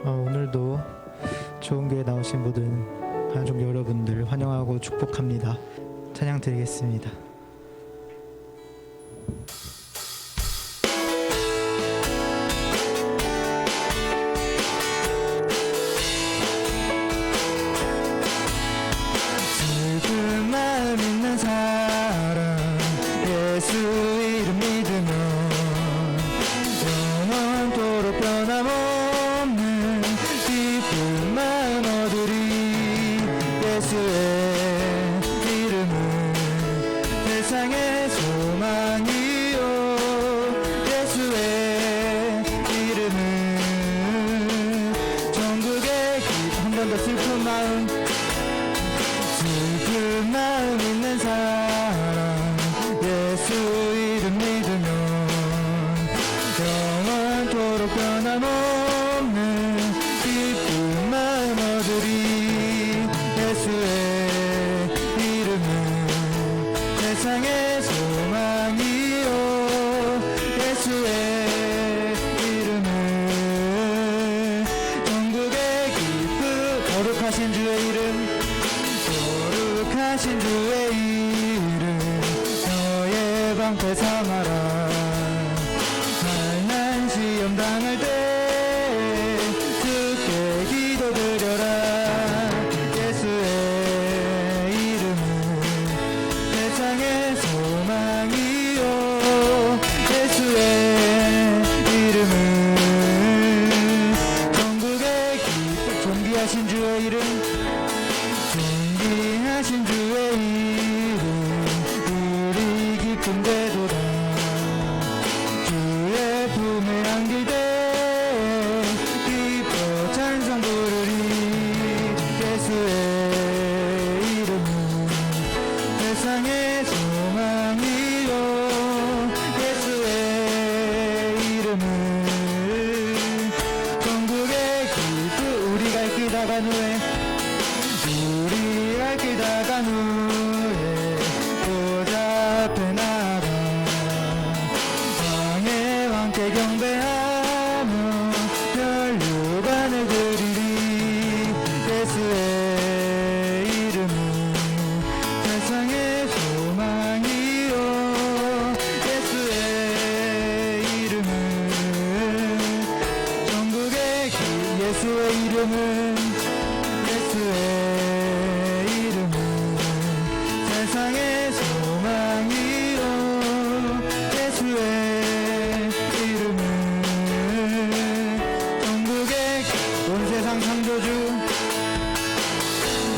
오늘도 좋은 교회 나오신 모든 가족 여러분들 환영하고 축복합니다. 찬양 드리겠습니다. 슬픈 마음 있는 사람 예수 이름 믿으면 영원토록 변함없는 기쁜 마음 얻으리. 예수의 이름은 세상의 소망이요. 예수의 이름은 전국의 한 번 더 슬픈 마음 있는 사람 예수 이름 믿으면 영원토록 변함없는 기쁜 마음 얻으리. 예수의 이름은 세상의 소망이요. 예수의 이름은 전국의 기쁨. 거룩하신 주의 이름, 거룩하신 주의 이름 너의 방패 삼아라. 만난 시험 당할 때 주께 기도드려라. 예수의 이름은 세상의 소망이요. 예수의 이름은 전국의 기쁨. 존귀하신 주의 이름, 존귀하신 주의 이름 우리 기쁨 되도다. 주의 품에 안길 때 기뻐 찬송 부르리. 예수의 이름은 세상의 소망이요. 예수의 이름은 전국의 기쁨. 우리가 길 다간 후에 우리가 길 다간 후에 보좌 앞에 나가 왕의 왕께 경배하며 혈류관을 드리리. 예수의 이름은 세상의 소망이요. 예수의 이름은 전국의 예수의 이름은 세상의 소망이요. 예수의 이름은 전국의 온 세상 창조주,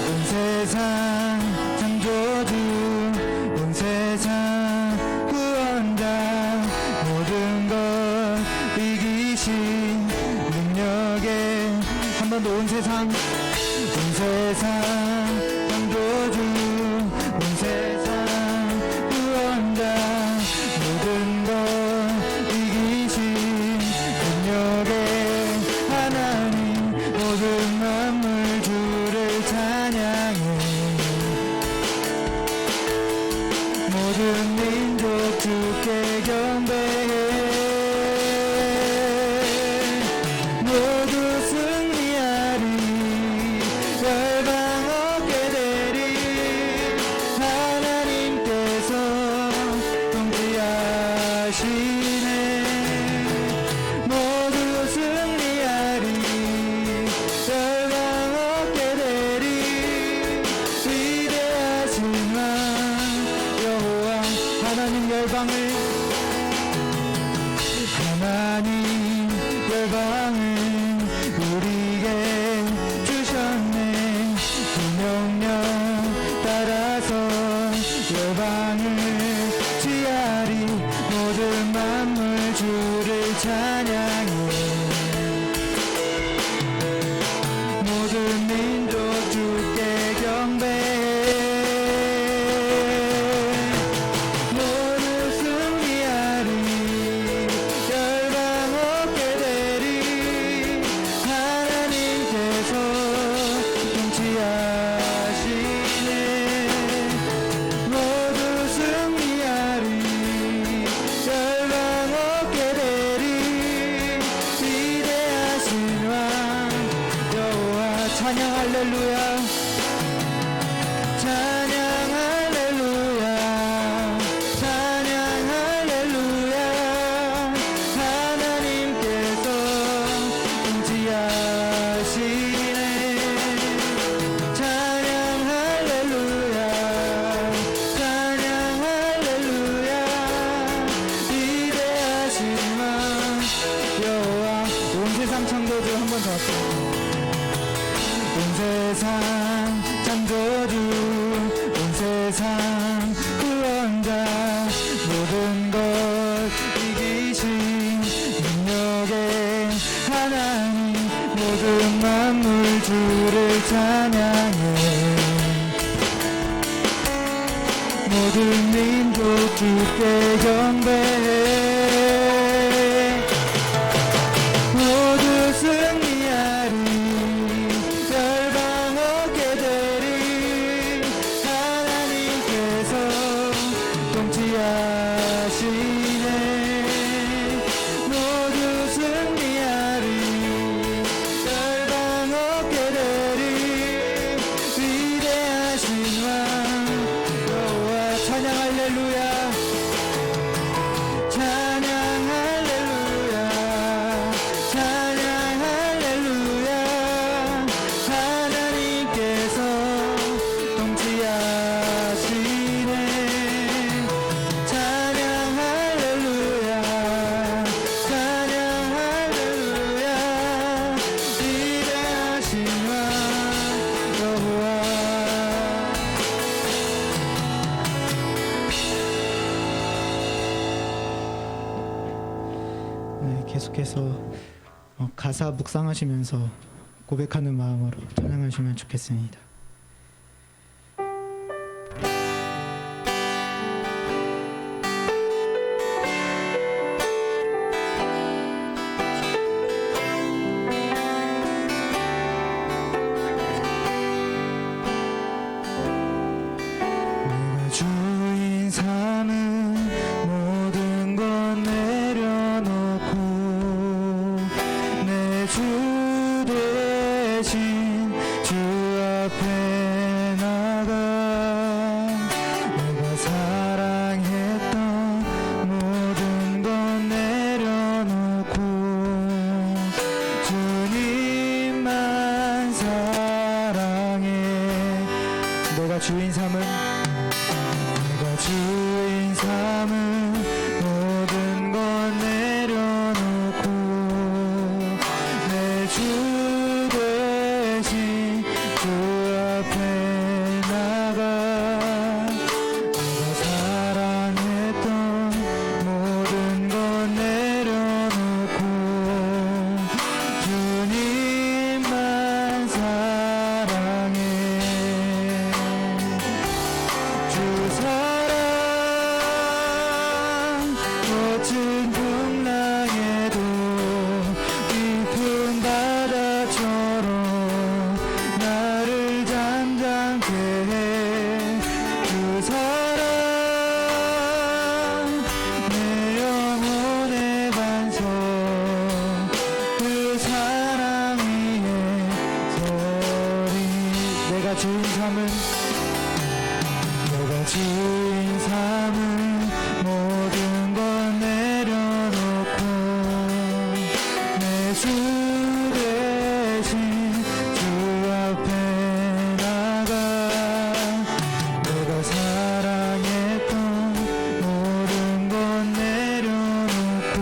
온 세상 창조주, 온 세상 구원자, 모든 것 이기신 능력에 한 번 더 온 세상 창조주, 온 세상 구원자, 모든 것 이기신 능력의 하나님, 모든 만물 주를 찬양해. 모든 민족 주께 경배해. 모두 승리하리. 열방 얻게 되리. 하나님께서 통치하시네. 모두 승리하리. 열방 얻게 되리. 위대하신 왕 여호와 하나님 열방을 우리에게 주셨네. 그 명령 따라서 열방을 취하리. 모든 만물 주를 찬양해. 모든 민족 주께 경배해. 모두 승리하리. 열방 얻게 되리. 모든 만물 주를 찬양해 모든 민족 주께 경배해 모두 승리하리 열방 얻게 되리 하나님께서 통치하시네 모두 승리하리 열방 얻게 되리 위대하신 왕 여호와 찬양 할렐루야 찬양 할렐루야 찬양 할렐루야 하나님께서 통치하시네 찬양 할렐루야 찬양 할렐루야 위대하신 왕 여호와 네, 계속해서 가사 묵상하시면서 고백하는 마음으로 찬양하시면 좋겠습니다. 내가 주인 삼은 모든 것 내려놓고 내 주 대신 주 앞에 나가 내가 사랑했던 모든 것 내려놓고 주님만 사랑해 내가 주인 삼은 모든 것 내려놓고 내 주 대신 주 앞에 나가 내가 사랑했던 모든 것 내려놓고 주님만 사랑해 주 사랑 멋진 풍랑에도 깊은 바다처럼 나를 잠잠케 해주 사랑 내 영혼의 반석 그 사랑 위에 서리 내가 주인 삼은 모든 것 내려놓고 내 주 대신 주 앞에 나가 내가 사랑했던 모든 것 내려놓고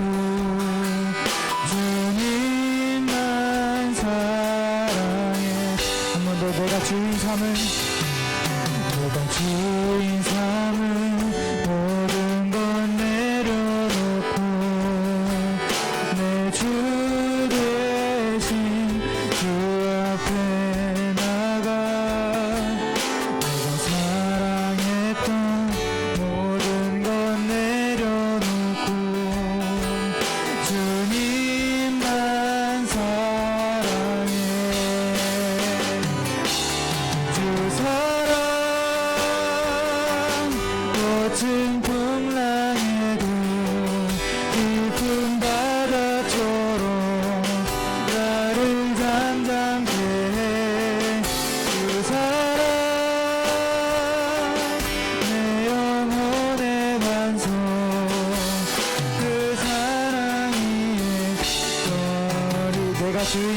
주님만 사랑해 한 번 더 내가 주인 삼은 모든 것 내려놓고 내 주 대신 주 앞에 나가 내가 사랑했던 모든 것 내려놓고 주님만 사랑해 주 사랑 멋진 풍랑에도 깊은 바다처럼 나를 잠잠케 해주 사랑 내 영혼의 반석 그 사랑 위에 서리 내가 주인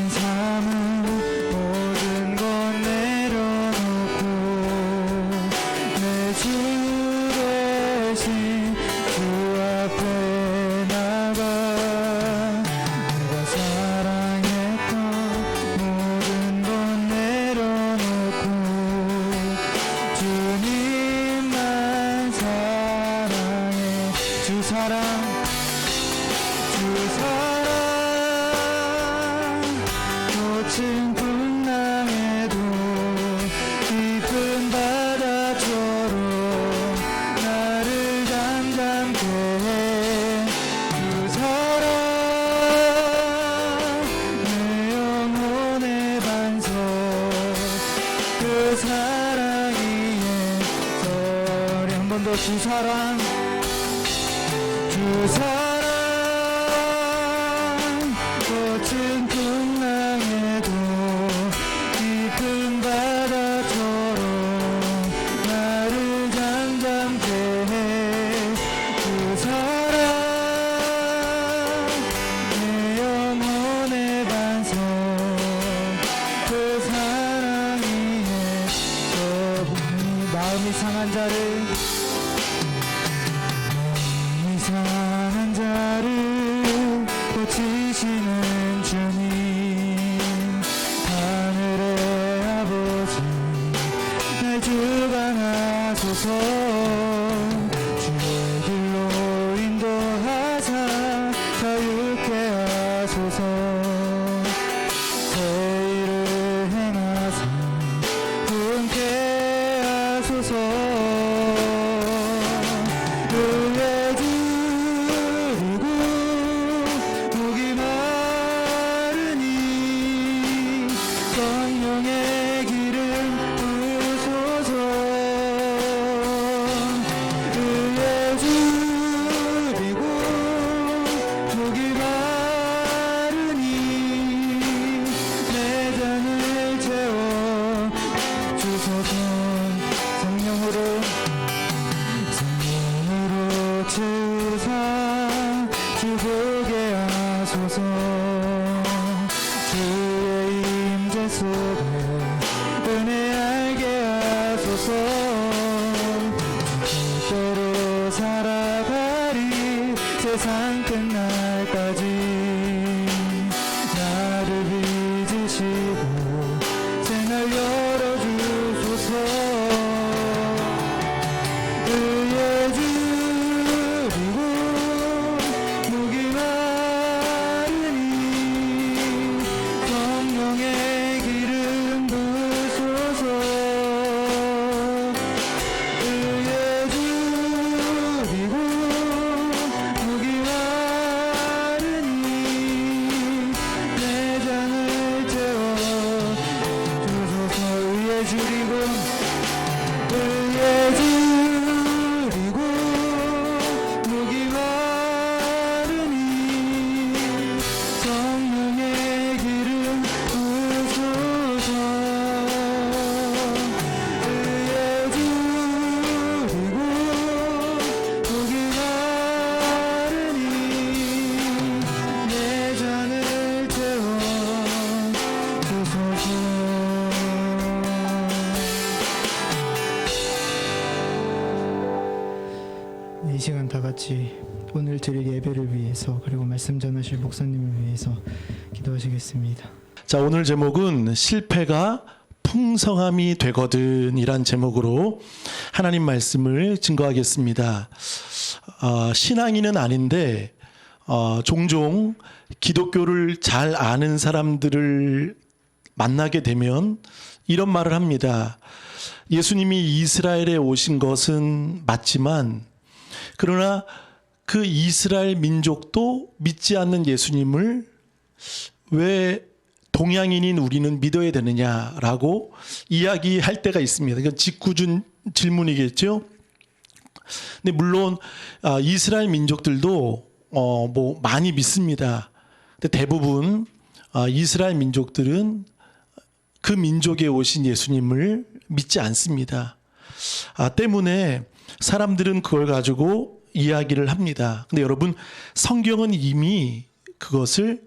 삼은 모든 것 내려놓고 내 주 대신 주 앞에 나가 내가 사랑했던 모든 것 내려놓고 주님만 사랑해 주 사랑 주 번 더 주 사랑 거친 풍랑에도 깊은 바다처럼 나를 잠잠케 해 그 사랑 내 영혼의 반석 그 사랑이 마음이 상한 자를 고치시는 주님 하늘의 아버지 날 주관하소서 주의 길로 인도하사 자유케 하소서 새 일을 행하사 분케 하소서 주보게 하소서 주의 임재 속에 은혜 알게 하소서 뜻대로 살아가리 세상 끝날까지 나를 빚으시고 새날 열어주소서 의의 주리고 목이 마르니 성령의 기름 부소서 의의 주리고 목이 마르니 내 잔을 채워 주소서 의의 주리고 의의 주리고 목이 마르니 성령의 기름 부소서 의의 주리고 목이 마르니 내 잔을 채워 주소서. 이 시간 다 같이 오늘 드릴 예배를 위해서 그리고 말씀 전하실 목사님을 위해서 기도하시겠습니다. 자, 오늘 제목은 실패가 풍성함이 되거든 이란 제목으로 하나님 말씀을 증거하겠습니다. 신앙인은 아닌데 종종 기독교를 잘 아는 사람들을 만나게 되면 이런 말을 합니다. 예수님이 이스라엘에 오신 것은 맞지만 그러나 그 이스라엘 민족도 믿지 않는 예수님을 왜 동양인인 우리는 믿어야 되느냐라고 이야기할 때가 있습니다. 이건 직구준 질문이겠죠. 근데 물론 이스라엘 민족들도 뭐 많이 믿습니다. 근데 대부분 이스라엘 민족들은 그 민족에 오신 예수님을 믿지 않습니다. 때문에 사람들은 그걸 가지고 이야기를 합니다. 근데 여러분, 성경은 이미 그것을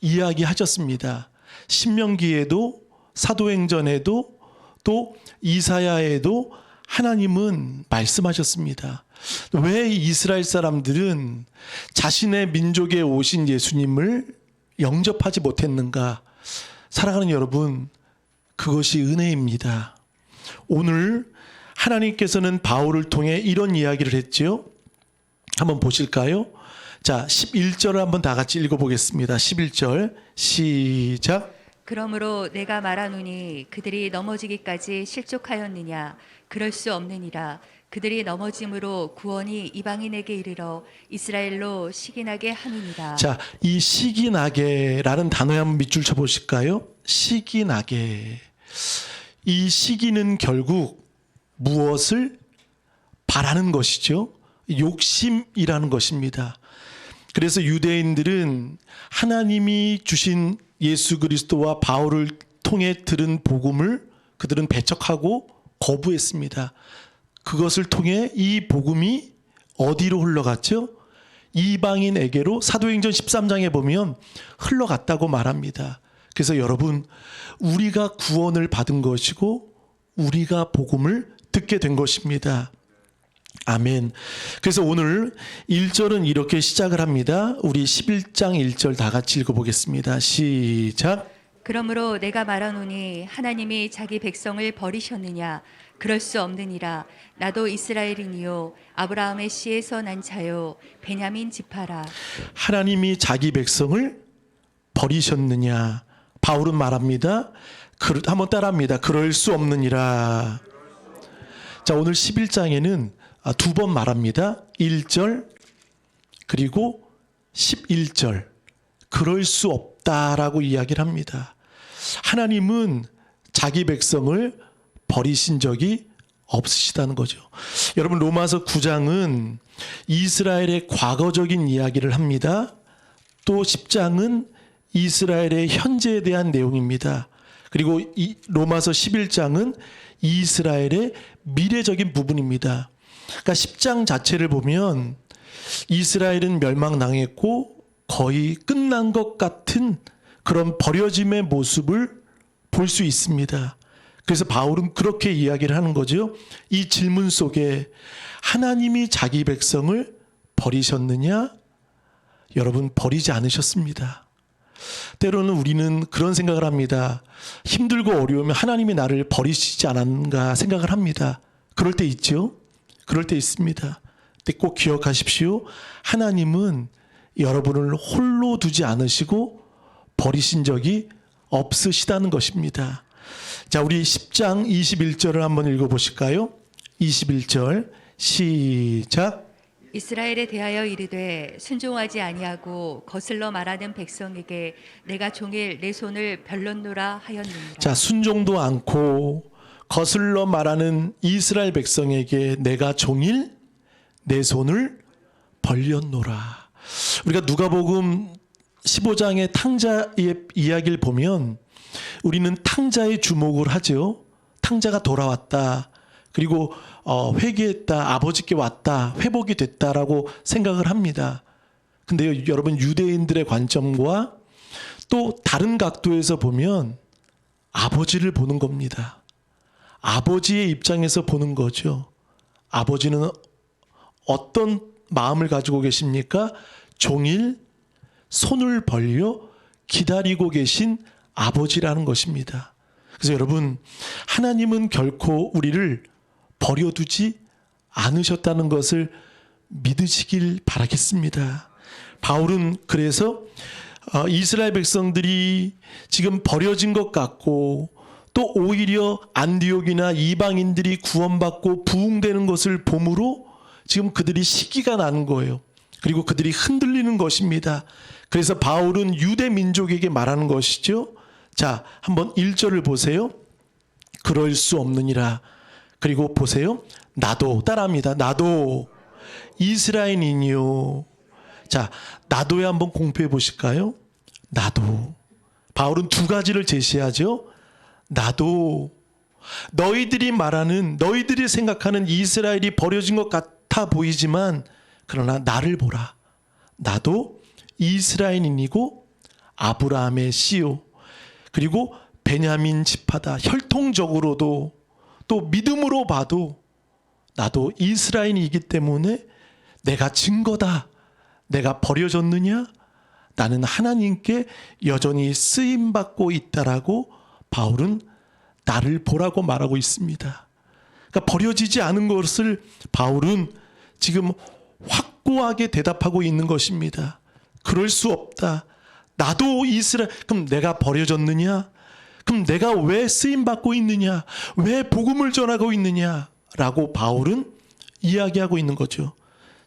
이야기하셨습니다. 신명기에도 사도행전에도 또 이사야에도 하나님은 말씀하셨습니다. 왜 이스라엘 사람들은 자신의 민족에 오신 예수님을 영접하지 못했는가? 사랑하는 여러분, 그것이 은혜입니다. 오늘 하나님께서는 바울을 통해 이런 이야기를 했지요. 한번 보실까요? 자, 11절을 한번 다 같이 읽어보겠습니다. 11절 시작. 그러므로 내가 말하노니 그들이 넘어지기까지 실족하였느냐? 그럴 수 없느니라. 그들이 넘어짐으로 구원이 이방인에게 이르러 이스라엘로 시기나게 하느니라. 자, 이 시기나게라는 단어에 한번 밑줄 쳐보실까요? 시기나게. 이 시기는 결국 무엇을 바라는 것이죠. 욕심이라는 것입니다. 그래서 유대인들은 하나님이 주신 예수 그리스도와 바울을 통해 들은 복음을 그들은 배척하고 거부했습니다. 그것을 통해 이 복음이 어디로 흘러갔죠? 이방인에게로 사도행전 13장에 보면 흘러갔다고 말합니다. 그래서 여러분, 우리가 구원을 받은 것이고 우리가 복음을 듣게 된 것입니다. 아멘. 그래서 오늘 1절은 이렇게 시작을 합니다. 우리 11장 1절 다 같이 읽어보겠습니다. 시작. 그러므로 내가 말하노니 하나님이 자기 백성을 버리셨느냐 그럴 수 없느니라. 나도 이스라엘이니요 아브라함의 씨에서 난 자요 베냐민 지파라. 하나님이 자기 백성을 버리셨느냐. 바울은 말합니다. 한번 따라합니다. 그럴 수 없느니라. 자, 오늘 11장에는 두 번 말합니다. 1절 그리고 11절. 그럴 수 없다라고 이야기를 합니다. 하나님은 자기 백성을 버리신 적이 없으시다는 거죠. 여러분, 로마서 9장은 이스라엘의 과거적인 이야기를 합니다. 또 10장은 이스라엘의 현재에 대한 내용입니다. 그리고 이 로마서 11장은 이스라엘의 미래적인 부분입니다. 그러니까 10장 자체를 보면 이스라엘은 멸망당했고 거의 끝난 것 같은 그런 버려짐의 모습을 볼 수 있습니다. 그래서 바울은 그렇게 이야기를 하는 거죠. 이 질문 속에 하나님이 자기 백성을 버리셨느냐? 여러분, 버리지 않으셨습니다. 때로는 우리는 그런 생각을 합니다. 힘들고 어려우면 하나님이 나를 버리시지 않았는가 생각을 합니다. 그럴 때 있죠. 그럴 때 있습니다. 근데 꼭 기억하십시오. 하나님은 여러분을 홀로 두지 않으시고 버리신 적이 없으시다는 것입니다. 자, 우리 10장 21절을 한번 읽어보실까요? 21절 시작. 이스라엘에 대하여 이르되 순종하지 아니하고 거슬러 말하는 백성에게 내가 종일 내 손을 벌렸노라 하였느니라. 자, 순종도 않고 거슬러 말하는 이스라엘 백성에게 내가 종일 내 손을 벌렸노라. 우리가 누가복음 15장의 탕자의 이야기를 보면 우리는 탕자에 주목을 하죠. 탕자가 돌아왔다. 그리고 회개했다. 아버지께 왔다. 회복이 됐다라고 생각을 합니다. 근데요, 여러분, 유대인들의 관점과 또 다른 각도에서 보면 아버지를 보는 겁니다. 아버지의 입장에서 보는 거죠. 아버지는 어떤 마음을 가지고 계십니까? 종일 손을 벌려 기다리고 계신 아버지라는 것입니다. 그래서 여러분, 하나님은 결코 우리를 버려두지 않으셨다는 것을 믿으시길 바라겠습니다. 바울은 그래서 이스라엘 백성들이 지금 버려진 것 같고 또 오히려 안디옥이나 이방인들이 구원받고 부흥되는 것을 보므로 지금 그들이 시기가 나는 거예요. 그리고 그들이 흔들리는 것입니다. 그래서 바울은 유대 민족에게 말하는 것이죠. 자, 한번 1절을 보세요. 그럴 수 없느니라. 그리고 보세요. 나도, 따라합니다. 나도 이스라엘인이요. 자, 나도에 한번 공표해 보실까요? 나도. 바울은 두 가지를 제시하죠. 나도. 너희들이 말하는, 너희들이 생각하는 이스라엘이 버려진 것 같아 보이지만 그러나 나를 보라. 나도 이스라엘인이고 아브라함의 씨요. 그리고 베냐민 지파다. 혈통적으로도 또 믿음으로 봐도 나도 이스라엘이기 때문에 내가 증거다. 내가 버려졌느냐? 나는 하나님께 여전히 쓰임받고 있다라고 바울은 나를 보라고 말하고 있습니다. 그러니까 버려지지 않은 것을 바울은 지금 확고하게 대답하고 있는 것입니다. 그럴 수 없다. 나도 이스라엘. 그럼 내가 버려졌느냐? 그럼 내가 왜 쓰임받고 있느냐? 왜 복음을 전하고 있느냐? 라고 바울은 이야기하고 있는 거죠.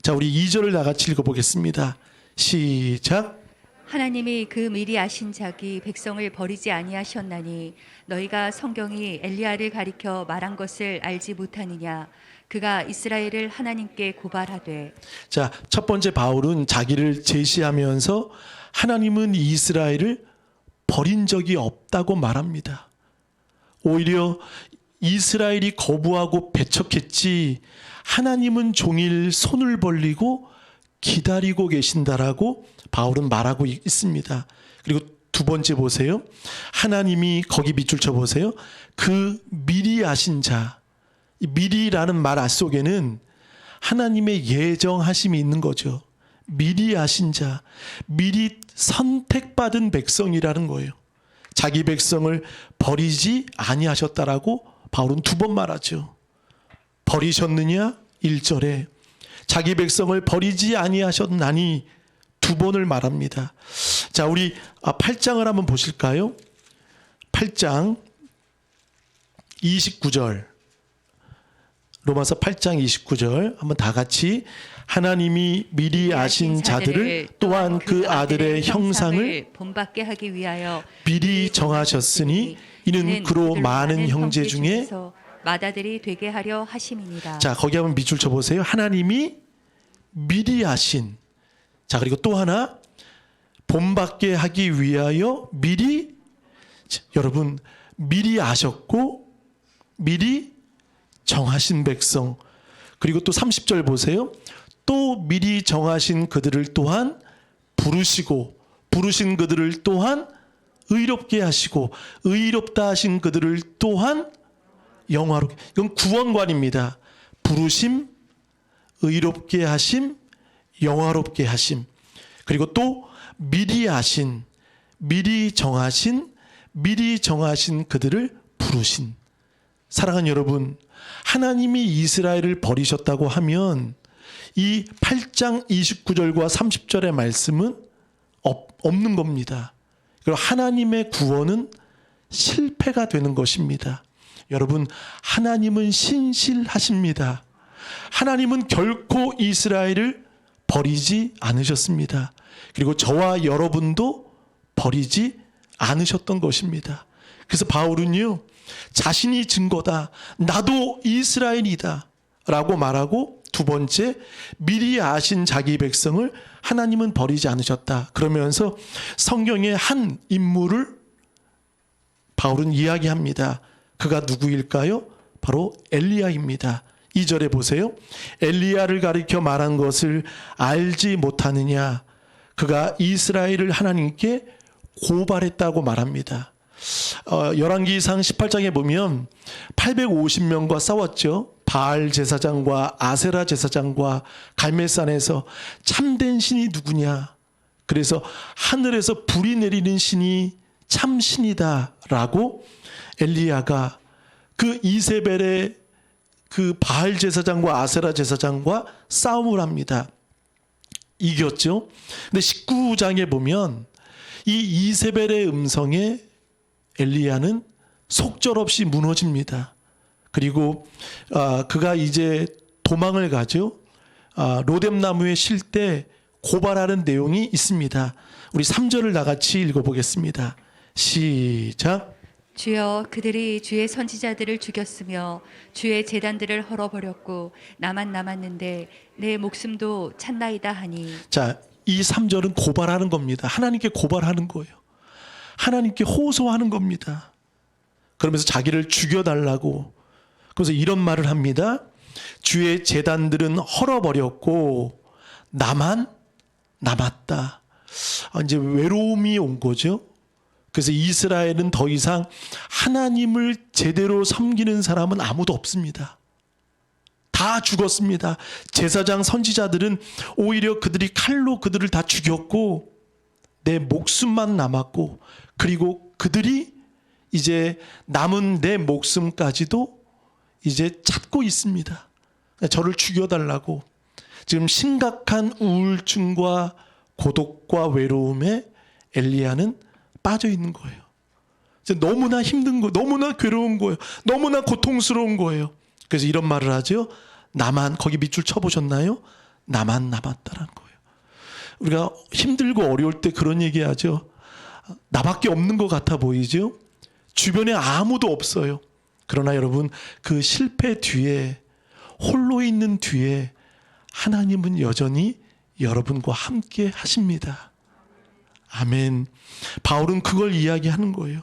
자, 우리 2절을 다 같이 읽어보겠습니다. 시작. 하나님이 그 미리 아신 자기 백성을 버리지 아니하셨나니 너희가 성경이 엘리야를 가리켜 말한 것을 알지 못하느냐. 그가 이스라엘을 하나님께 고발하되 자, 첫 번째 바울은 자기를 제시하면서 하나님은 이스라엘을 버린 적이 없다고 말합니다. 오히려 이스라엘이 거부하고 배척했지 하나님은 종일 손을 벌리고 기다리고 계신다라고 바울은 말하고 있습니다. 그리고 두 번째 보세요. 하나님이 거기 밑줄 쳐보세요. 그 미리 아신 자, 이 미리라는 말 속에는 하나님의 예정하심이 있는 거죠. 미리 아신 자, 미리 선택받은 백성이라는 거예요. 자기 백성을 버리지 아니하셨다라고 바울은 두 번 말하죠. 버리셨느냐? 1절에 자기 백성을 버리지 아니하셨나니 두 번을 말합니다. 자, 우리 8장을 한번 보실까요? 8장 29절. 로마서 8장 29절 한번 다 같이 하나님이 미리 아신 자들을 또한 그 아들의 형상을 본받게 하기 위하여 미리 정하셨으니 이는 그로 많은 형제 중에 맏아들이 되게 하려 하심이니라. 자, 거기 한번 밑줄 쳐보세요. 하나님이 미리 아신. 자, 그리고 또 하나 본받게 하기 위하여 미리. 자, 여러분 미리 아셨고 미리 정하신 백성. 그리고 또 30절 보세요. 또 미리 정하신 그들을 또한 부르시고 부르신 그들을 또한 의롭게 하시고 의롭다 하신 그들을 또한 영화롭게. 이건 구원관입니다. 부르심, 의롭게 하심, 영화롭게 하심. 그리고 또 미리 아신, 미리 정하신 그들을 부르신. 사랑하는 여러분, 하나님이 이스라엘을 버리셨다고 하면 이 8장 29절과 30절의 말씀은 없는 겁니다. 그리고 하나님의 구원은 실패가 되는 것입니다. 여러분, 하나님은 신실하십니다. 하나님은 결코 이스라엘을 버리지 않으셨습니다. 그리고 저와 여러분도 버리지 않으셨던 것입니다. 그래서 바울은요, 자신이 증거다. 나도 이스라엘이다. 라고 말하고 두 번째, 미리 아신 자기 백성을 하나님은 버리지 않으셨다. 그러면서 성경의 한 인물을 바울은 이야기합니다. 그가 누구일까요? 바로 엘리야입니다. 2절에 보세요. 엘리야를 가리켜 말한 것을 알지 못하느냐. 그가 이스라엘을 하나님께 고발했다고 말합니다. 열왕기상 18장에 보면 850명과 싸웠죠. 바알 제사장과 아세라 제사장과 갈멜산에서 참된 신이 누구냐. 그래서 하늘에서 불이 내리는 신이 참 신이다라고 엘리야가 그 이세벨의 그 바알 제사장과 아세라 제사장과 싸움을 합니다. 이겼죠. 근데 19장에 보면 이 이세벨의 음성에 엘리야는 속절없이 무너집니다. 그리고 그가 이제 도망을 가죠. 로뎀나무에 쉴 때 고발하는 내용이 있습니다. 우리 3절을 나같이 읽어보겠습니다. 시작. 주여, 그들이 주의 선지자들을 죽였으며 주의 제단들을 헐어버렸고 나만 남았는데 내 목숨도 찼나이다 하니. 자, 이 3절은 고발하는 겁니다. 하나님께 고발하는 거예요. 하나님께 호소하는 겁니다. 그러면서 자기를 죽여달라고. 그래서 이런 말을 합니다. 주의 제단들은 헐어버렸고 나만 남았다. 이제 외로움이 온 거죠. 그래서 이스라엘은 더 이상 하나님을 제대로 섬기는 사람은 아무도 없습니다. 다 죽었습니다. 제사장 선지자들은 오히려 그들이 칼로 그들을 다 죽였고 내 목숨만 남았고, 그리고 그들이 이제 남은 내 목숨까지도 이제 찾고 있습니다. 저를 죽여달라고. 지금 심각한 우울증과 고독과 외로움에 엘리야는 빠져 있는 거예요. 너무나 힘든 거, 너무나 괴로운 거예요. 너무나 고통스러운 거예요. 그래서 이런 말을 하죠. 나만, 거기 밑줄 쳐보셨나요? 나만 남았다라는 거예요. 우리가 힘들고 어려울 때 그런 얘기하죠. 나밖에 없는 것 같아 보이죠? 주변에 아무도 없어요. 그러나 여러분, 그 실패 뒤에 홀로 있는 뒤에 하나님은 여전히 여러분과 함께 하십니다. 아멘. 바울은 그걸 이야기하는 거예요.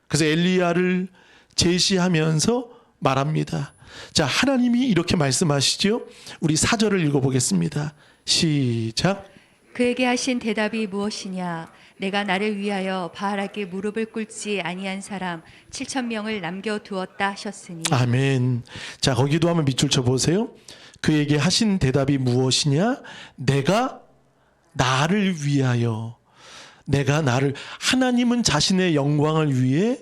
그래서 엘리야를 제시하면서 말합니다. 자, 하나님이 이렇게 말씀하시죠. 우리 4절을 읽어보겠습니다. 시작. 그에게 하신 대답이 무엇이냐? 내가 나를 위하여 바알에게 무릎을 꿇지 아니한 사람 7,000명을 남겨두었다 하셨으니. 아멘. 자, 거기도 한번 밑줄 쳐보세요. 그에게 하신 대답이 무엇이냐? 내가 나를 위하여. 하나님은 자신의 영광을 위해,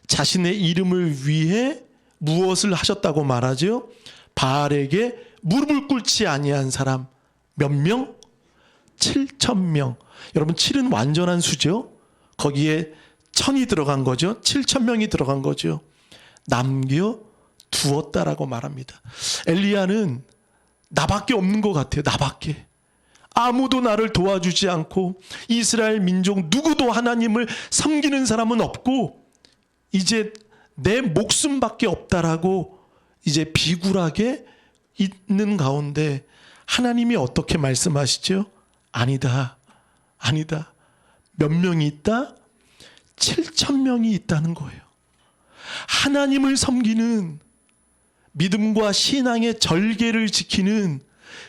자신의 이름을 위해 무엇을 하셨다고 말하죠? 바알에게 무릎을 꿇지 아니한 사람 몇 명? 7,000명. 여러분, 7은 완전한 수죠. 거기에 1,000이 들어간 거죠. 7,000명이 들어간 거죠. 남겨 두었다라고 말합니다. 엘리야는 나밖에 없는 것 같아요. 나밖에. 아무도 나를 도와주지 않고 이스라엘 민족 누구도 하나님을 섬기는 사람은 없고 이제 내 목숨밖에 없다라고 이제 비굴하게 있는 가운데 하나님이 어떻게 말씀하시죠? 아니다. 몇 명이 있다? 7,000명이 있다는 거예요. 하나님을 섬기는 믿음과 신앙의 절개를 지키는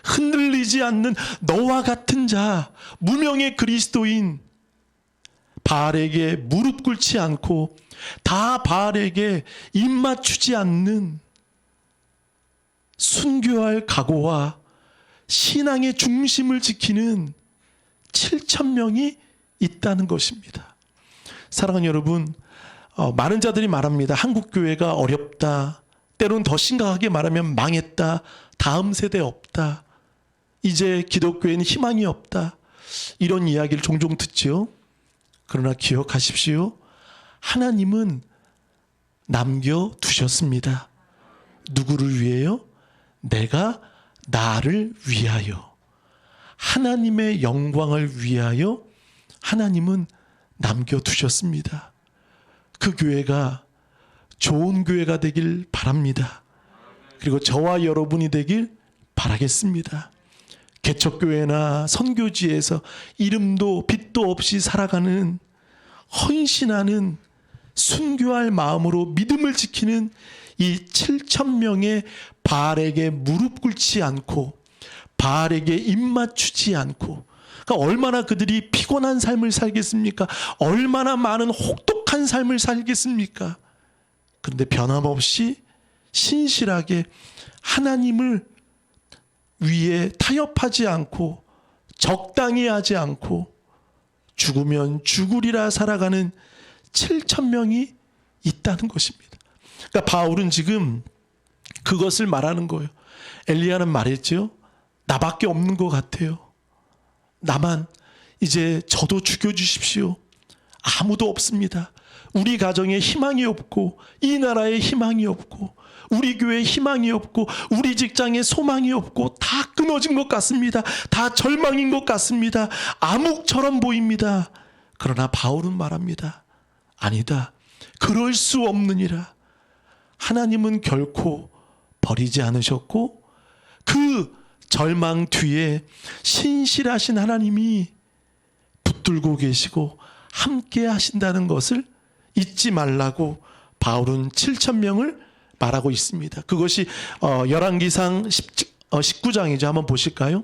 흔들리지 않는 너와 같은 자, 무명의 그리스도인, 바알에게 무릎 꿇지 않고 다 바알에게 입 맞추지 않는 순교할 각오와 신앙의 중심을 지키는 7,000명이 있다는 것입니다. 사랑하는 여러분, 많은 자들이 말합니다. 한국 교회가 어렵다. 때로는 더 심각하게 말하면 망했다. 다음 세대 없다. 이제 기독교에는 희망이 없다. 이런 이야기를 종종 듣지요. 그러나 기억하십시오. 하나님은 남겨두셨습니다. 누구를 위해요? 내가 나를 위하여. 하나님의 영광을 위하여 하나님은 남겨두셨습니다. 그 교회가 좋은 교회가 되길 바랍니다. 그리고 저와 여러분이 되길 바라겠습니다. 개척교회나 선교지에서 이름도 빛도 없이 살아가는, 헌신하는, 순교할 마음으로 믿음을 지키는 이 7,000명의 바알에게 무릎 꿇지 않고 바알에게 입 맞추지 않고, 그러니까 얼마나 그들이 피곤한 삶을 살겠습니까? 얼마나 많은 혹독한 삶을 살겠습니까? 그런데 변함없이 신실하게 하나님을 위에 타협하지 않고 적당히 하지 않고 죽으면 죽으리라 살아가는 7,000명이 있다는 것입니다. 그러니까 바울은 지금 그것을 말하는 거예요. 엘리야는 말했죠. 나밖에 없는 것 같아요. 나만, 이제 저도 죽여주십시오. 아무도 없습니다. 우리 가정에 희망이 없고 이 나라에 희망이 없고 우리 교회에 희망이 없고 우리 직장에 소망이 없고 다 끊어진 것 같습니다. 다 절망인 것 같습니다. 암흑처럼 보입니다. 그러나 바울은 말합니다. 아니다. 그럴 수 없느니라. 하나님은 결코 버리지 않으셨고 그 절망 뒤에 신실하신 하나님이 붙들고 계시고 함께 하신다는 것을 잊지 말라고 바울은 7,000명을 말하고 있습니다. 그것이 열왕기상 19장이죠. 한번 보실까요?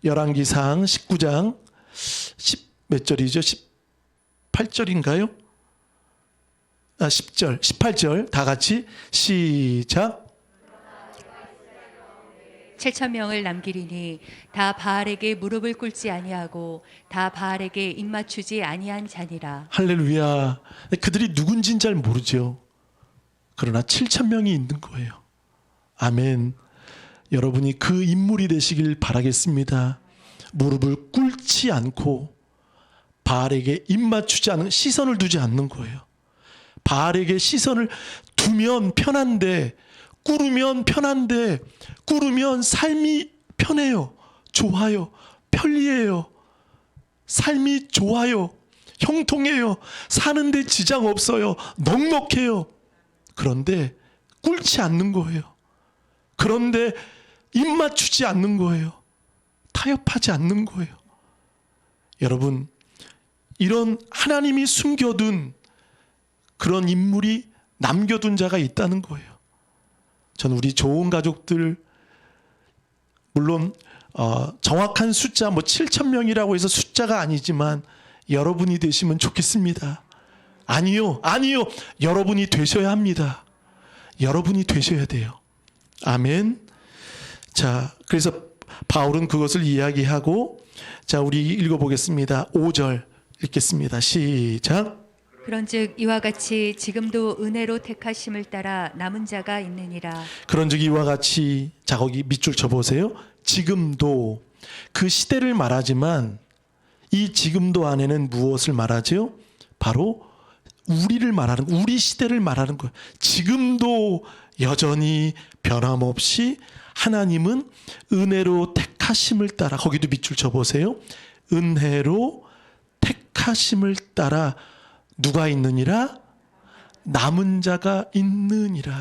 열왕기상 19장 몇 절이죠? 18절인가요? 10절, 18절 다 같이 시작. 7,000명을 남기리니 다 바알에게 무릎을 꿇지 아니하고 다 바알에게 입 맞추지 아니한 자니라. 할렐루야. 그들이 누군지는 잘 모르죠. 그러나 7,000명이 있는 거예요. 아멘. 여러분이 그 인물이 되시길 바라겠습니다. 무릎을 꿇지 않고 바알에게 입 맞추지 않은, 시선을 두지 않는 거예요. 바알에게 시선을 두면 편한데, 꿇으면 편한데, 꿇으면 삶이 편해요. 좋아요. 편리해요. 삶이 좋아요. 형통해요. 사는데 지장 없어요. 넉넉해요. 그런데 꿇지 않는 거예요. 그런데 입맞추지 않는 거예요. 타협하지 않는 거예요. 여러분, 이런 하나님이 숨겨둔 그런 인물이 남겨둔 자가 있다는 거예요. 전 우리 좋은 가족들, 물론 정확한 숫자 7,000명이라고 해서 숫자가 아니지만 여러분이 되시면 좋겠습니다. 아니요. 여러분이 되셔야 합니다. 여러분이 되셔야 돼요. 아멘. 자, 그래서 바울은 그것을 이야기하고, 자, 우리 읽어보겠습니다. 5절 읽겠습니다. 시작. 그런즉 이와 같이 지금도 은혜로 택하심을 따라 남은 자가 있느니라. 그런즉 이와 같이, 자, 거기 밑줄 쳐보세요. 지금도, 그 시대를 말하지만 이 지금도 안에는 무엇을 말하죠? 바로 우리를 말하는, 우리 시대를 말하는 거예요. 지금도 여전히 변함없이 하나님은 은혜로 택하심을 따라, 거기도 밑줄 쳐보세요. 은혜로 택하심을 따라 누가 있느니라? 남은 자가 있느니라.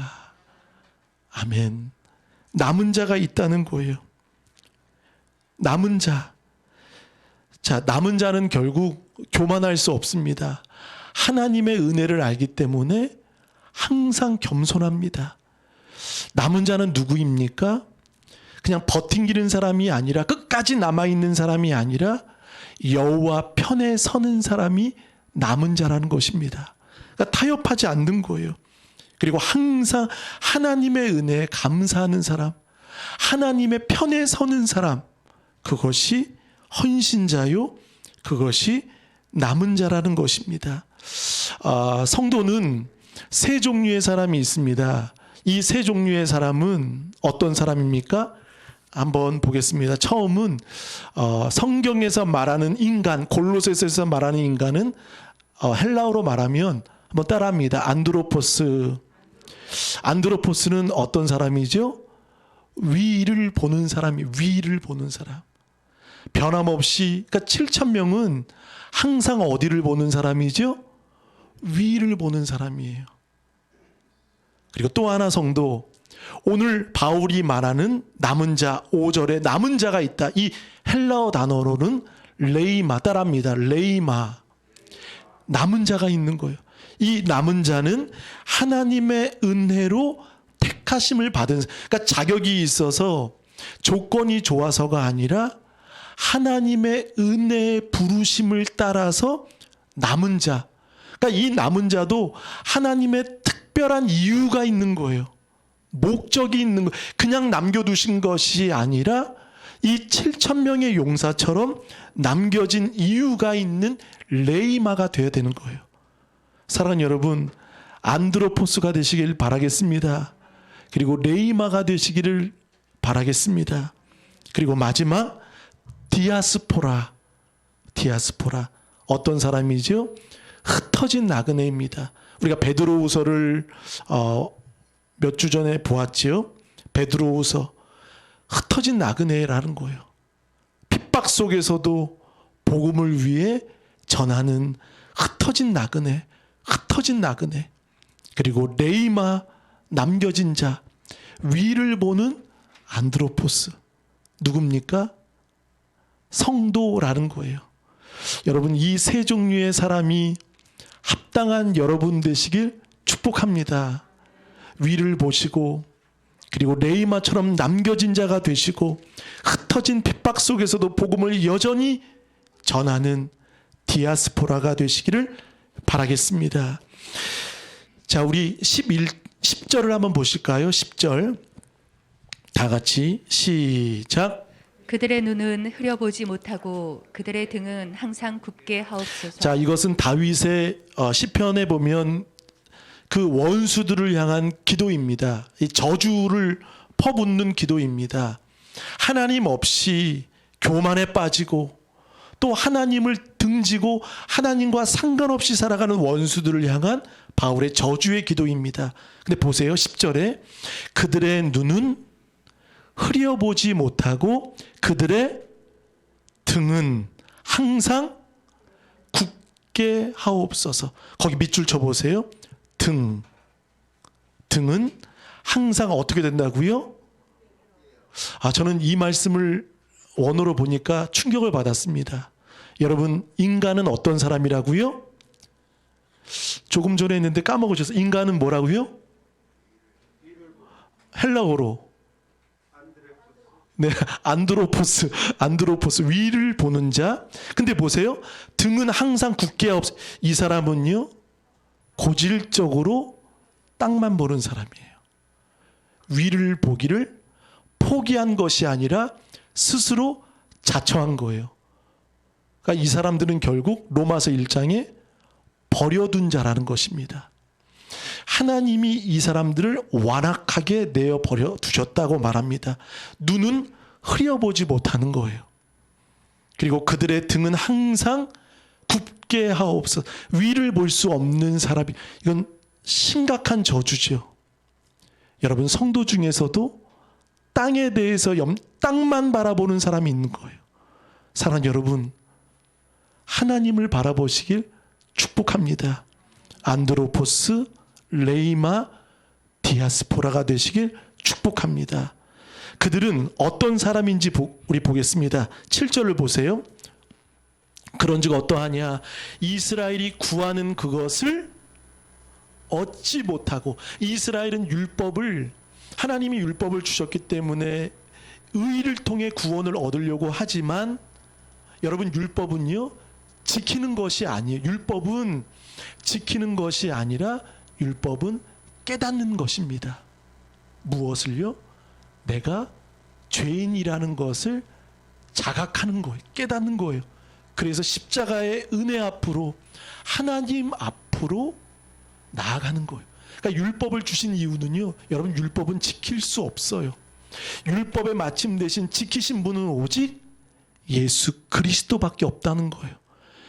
아멘. 남은 자가 있다는 거예요. 남은 자. 자, 남은 자는 결국 교만할 수 없습니다. 하나님의 은혜를 알기 때문에 항상 겸손합니다. 남은 자는 누구입니까? 그냥 버팅기는 사람이 아니라, 끝까지 남아있는 사람이 아니라 여호와 편에 서는 사람이 남은 자라는 것입니다. 그러니까 타협하지 않는 거예요. 그리고 항상 하나님의 은혜에 감사하는 사람, 하나님의 편에 서는 사람, 그것이 헌신자요, 그것이 남은 자라는 것입니다. 성도는 세 종류의 사람이 있습니다. 이 세 종류의 사람은 어떤 사람입니까? 한번 보겠습니다. 처음은 성경에서 말하는 인간, 골로새서에서 말하는 인간은 헬라어로 말하면 한번 따라합니다. 안드로포스. 안드로포스는 어떤 사람이죠? 위를 보는 사람이, 위를 보는 사람. 변함없이, 그러니까 7,000명은 항상 어디를 보는 사람이죠? 위를 보는 사람이에요. 그리고 또 하나 성도, 오늘 바울이 말하는 남은 자, 5절에 남은 자가 있다. 이 헬라어 단어로는 레이마, 따라합니다. 레이마. 남은 자가 있는 거예요. 이 남은 자는 하나님의 은혜로 택하심을 받은, 그러니까 자격이 있어서 조건이 좋아서가 아니라 하나님의 은혜의 부르심을 따라서 남은 자. 그러니까 이 남은 자도 하나님의 특별한 이유가 있는 거예요. 목적이 있는 거예요. 그냥 남겨두신 것이 아니라 이 7,000명의 용사처럼 남겨진 이유가 있는 레이마가 되어야 되는 거예요. 사랑하는 여러분, 안드로포스가 되시길 바라겠습니다. 그리고 레이마가 되시기를 바라겠습니다. 그리고 마지막 디아스포라. 디아스포라. 어떤 사람이죠? 흩어진 나그네입니다. 우리가 베드로후서를 몇 주 전에 보았지요. 베드로후서, 흩어진 나그네라는 거예요. 핍박 속에서도 복음을 위해 전하는 흩어진 나그네, 흩어진 나그네. 그리고 레이마, 남겨진 자, 위를 보는 안드로포스. 누굽니까? 성도라는 거예요. 여러분, 이 세 종류의 사람이 합당한 여러분 되시길 축복합니다. 위를 보시고, 그리고 레이마처럼 남겨진 자가 되시고, 흩어진 핍박 속에서도 복음을 여전히 전하는 디아스포라가 되시기를 바라겠습니다. 자, 우리 10절을 한번 보실까요? 10절. 다 같이 시작. 그들의 눈은 흐려보지 못하고 그들의 등은 항상 굽게 하옵소서. 자, 이것은 다윗의 시편에 보면 그 원수들을 향한 기도입니다. 이 저주를 퍼붓는 기도입니다. 하나님 없이 교만에 빠지고 또 하나님을 등지고 하나님과 상관없이 살아가는 원수들을 향한 바울의 저주의 기도입니다. 근데 보세요. 10절에 그들의 눈은 흐려보지 못하고 그들의 등은 항상 굳게 하옵소서. 거기 밑줄 쳐보세요. 등은 항상 어떻게 된다고요? 저는 이 말씀을 원어로 보니까 충격을 받았습니다. 여러분, 인간은 어떤 사람이라고요? 조금 전에 했는데 까먹으셨어요. 인간은 뭐라고요? 헬라어로. 네, 안드로포스, 위를 보는 자. 근데 보세요. 등은 항상 굳게 없. 이 사람은요, 고질적으로 땅만 보는 사람이에요. 위를 보기를 포기한 것이 아니라 스스로 자처한 거예요. 그러니까 이 사람들은 결국 로마서 1장에 버려둔 자라는 것입니다. 하나님이 이 사람들을 완악하게 내어 버려 두셨다고 말합니다. 눈은 흐려보지 못하는 거예요. 그리고 그들의 등은 항상 굽게 하옵소서. 위를 볼 수 없는 사람이, 이건 심각한 저주죠. 여러분, 성도 중에서도 땅에 대해서 땅만 바라보는 사람이 있는 거예요. 사랑하는 여러분, 하나님을 바라보시길 축복합니다. 안드로포스, 레이마, 디아스포라가 되시길 축복합니다. 그들은 어떤 사람인지 우리 보겠습니다. 7절을 보세요. 그런즉 어떠하냐, 이스라엘이 구하는 그것을 얻지 못하고. 이스라엘은 하나님이 율법을 주셨기 때문에 의를 통해 구원을 얻으려고 하지만, 여러분, 율법은요 지키는 것이 아니에요. 율법은 지키는 것이 아니라 율법은 깨닫는 것입니다. 무엇을요? 내가 죄인이라는 것을 자각하는 거예요. 깨닫는 거예요. 그래서 십자가의 은혜 앞으로, 하나님 앞으로 나아가는 거예요. 그러니까 율법을 주신 이유는요, 여러분, 율법은 지킬 수 없어요. 율법의 마침 대신 지키신 분은 오직 예수 그리스도밖에 없다는 거예요.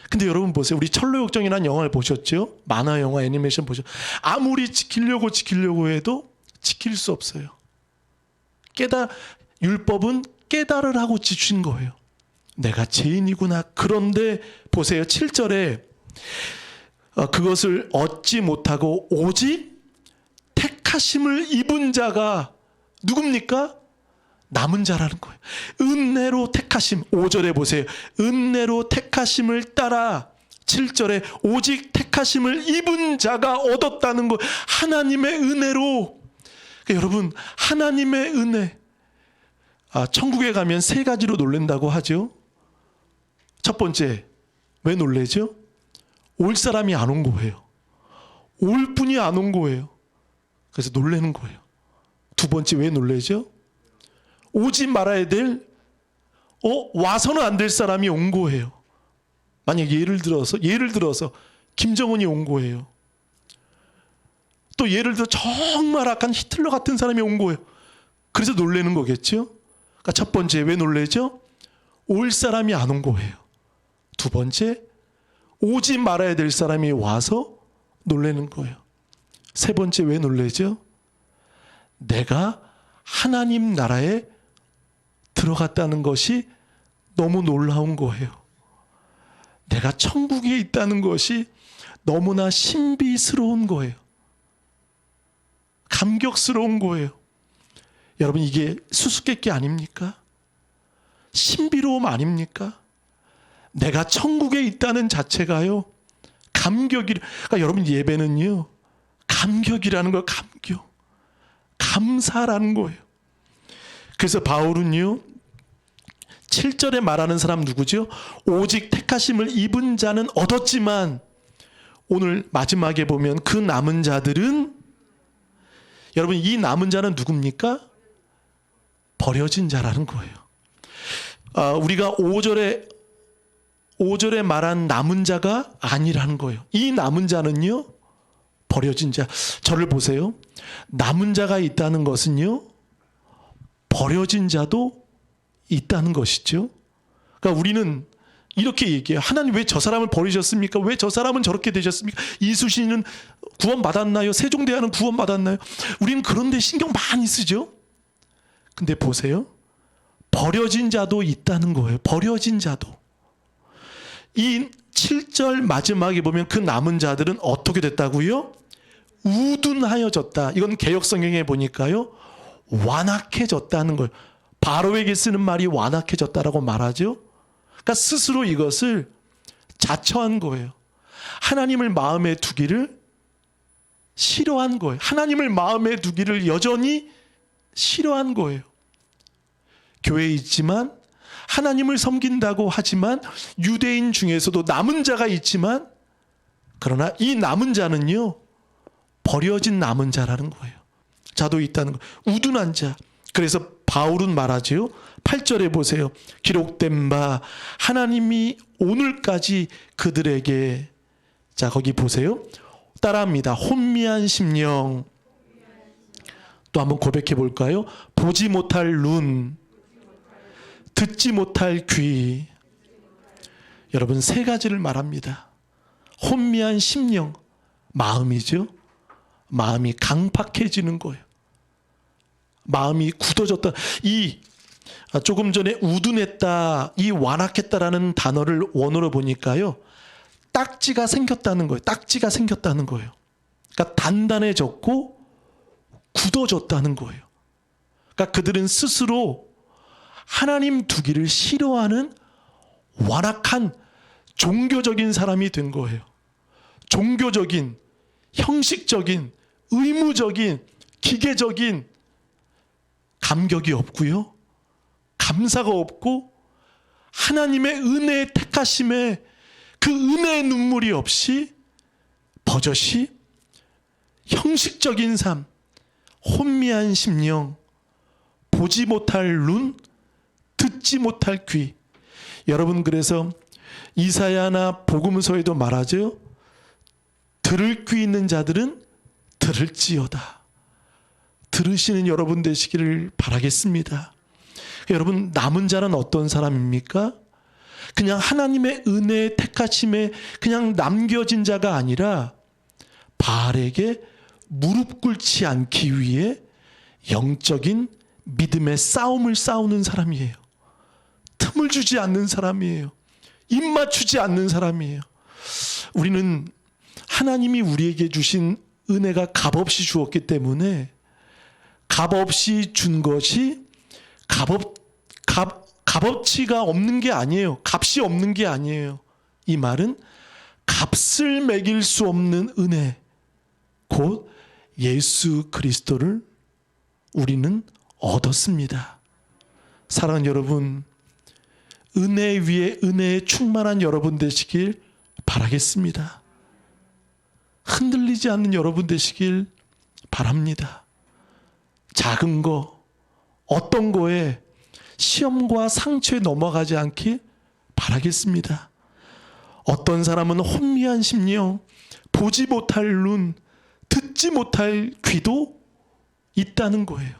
근데 여러분 보세요. 우리 철로역정이라는 영화를 보셨죠? 만화 영화, 애니메이션 보셨죠? 아무리 지키려고 해도 지킬 수 없어요. 율법은 깨달으라고 주신 거예요. 내가 죄인이구나. 그런데 보세요. 7절에 그것을 얻지 못하고 오직 택하심을 입은 자가 누굽니까? 남은 자라는 거예요. 은혜로 택하심. 5절에 보세요. 은혜로 택하심을 따라 7절에 오직 택하심을 입은 자가 얻었다는 거예요. 하나님의 은혜로. 그러니까 여러분, 하나님의 은혜. 천국에 가면 세 가지로 놀란다고 하죠. 첫 번째, 왜 놀래죠? 올 사람이 안 온 거예요. 올 분이 안 온 거예요. 그래서 놀라는 거예요. 두 번째, 왜 놀래죠? 오지 말아야 될, 와서는 안 될 사람이 온 거예요. 만약 예를 들어서 김정은이 온 거예요. 또 예를 들어 정말 악한 히틀러 같은 사람이 온 거예요. 그래서 놀라는 거겠죠. 그러니까 첫 번째, 왜 놀라죠? 올 사람이 안 온 거예요. 두 번째, 오지 말아야 될 사람이 와서 놀라는 거예요. 세 번째, 왜 놀라죠? 내가 하나님 나라에 들어갔다는 것이 너무 놀라운 거예요. 내가 천국에 있다는 것이 너무나 신비스러운 거예요. 감격스러운 거예요. 여러분, 이게 수수께끼 아닙니까? 신비로움 아닙니까? 내가 천국에 있다는 자체가요, 그러니까 여러분, 예배는요, 감격이라는 거예요. 감격. 감사라는 거예요. 그래서 바울은요, 7절에 말하는 사람 누구죠? 오직 택하심을 입은 자는 얻었지만, 오늘 마지막에 보면 그 남은 자들은, 여러분, 이 남은 자는 누굽니까? 버려진 자라는 거예요. 우리가 5절에 말한 남은 자가 아니라는 거예요. 이 남은 자는요, 버려진 자. 저를 보세요. 남은 자가 있다는 것은요, 버려진 자도 있다는 것이죠. 그러니까 우리는 이렇게 얘기해요. 하나님, 왜 저 사람을 버리셨습니까? 왜 저 사람은 저렇게 되셨습니까? 이수신은 구원받았나요? 세종대왕은 구원받았나요? 우리는 그런 데 신경 많이 쓰죠. 근데 보세요. 버려진 자도 있다는 거예요. 버려진 자도. 이 7절 마지막에 보면 그 남은 자들은 어떻게 됐다고요? 우둔하여졌다. 이건 개역성경에 보니까요, 완악해졌다는 거예요. 바로에게 쓰는 말이 완악해졌다라고 말하죠. 그러니까 스스로 이것을 자처한 거예요. 하나님을 마음에 두기를 싫어한 거예요. 하나님을 마음에 두기를 여전히 싫어한 거예요. 교회에 있지만 하나님을 섬긴다고 하지만 유대인 중에서도 남은 자가 있지만 그러나 이 남은 자는요 버려진 남은 자라는 거예요. 자도 있다는 거예요. 우둔한 자. 그래서 바울은 말하지요. 8절에 보세요. 기록된 바 하나님이 오늘까지 그들에게 자 거기 보세요. 따라합니다. 혼미한 심령. 또 한번 고백해 볼까요? 보지 못할 눈, 듣지 못할 귀. 여러분 세 가지를 말합니다. 혼미한 심령, 마음이죠. 마음이 강팍해지는 거예요. 마음이 굳어졌다. 이 조금 전에 우둔했다, 이 완악했다라는 단어를 원어로 보니까요. 딱지가 생겼다는 거예요. 딱지가 생겼다는 거예요. 그러니까 단단해졌고 굳어졌다는 거예요. 그러니까 그들은 스스로 하나님 두기를 싫어하는 완악한 종교적인 사람이 된 거예요. 종교적인, 형식적인, 의무적인, 기계적인 감격이 없고요. 감사가 없고 하나님의 은혜의 택하심에 그 은혜의 눈물이 없이 버젓이 형식적인 삶, 혼미한 심령, 보지 못할 눈, 듣지 못할 귀. 여러분 그래서 이사야나 복음서에도 말하죠. 들을 귀 있는 자들은 들을지어다. 들으시는 여러분 되시기를 바라겠습니다. 여러분 남은 자는 어떤 사람입니까? 그냥 하나님의 은혜의 택하심에 그냥 남겨진 자가 아니라 바알에게 무릎 꿇지 않기 위해 영적인 믿음의 싸움을 싸우는 사람이에요. 틈을 주지 않는 사람이에요. 입 맞추지 않는 사람이에요. 우리는 하나님이 우리에게 주신 은혜가 값없이 주었기 때문에 값없이 준 것이 값어치가 없는 게 아니에요. 값이 없는 게 아니에요. 이 말은 값을 매길 수 없는 은혜, 곧 예수 그리스도를 우리는 얻었습니다. 사랑하는 여러분, 은혜 위에 은혜에 충만한 여러분 되시길 바라겠습니다. 흔들리지 않는 여러분 되시길 바랍니다. 작은 거, 어떤 거에 시험과 상처에 넘어가지 않길 바라겠습니다. 어떤 사람은 혼미한 심령, 보지 못할 눈, 듣지 못할 귀도 있다는 거예요.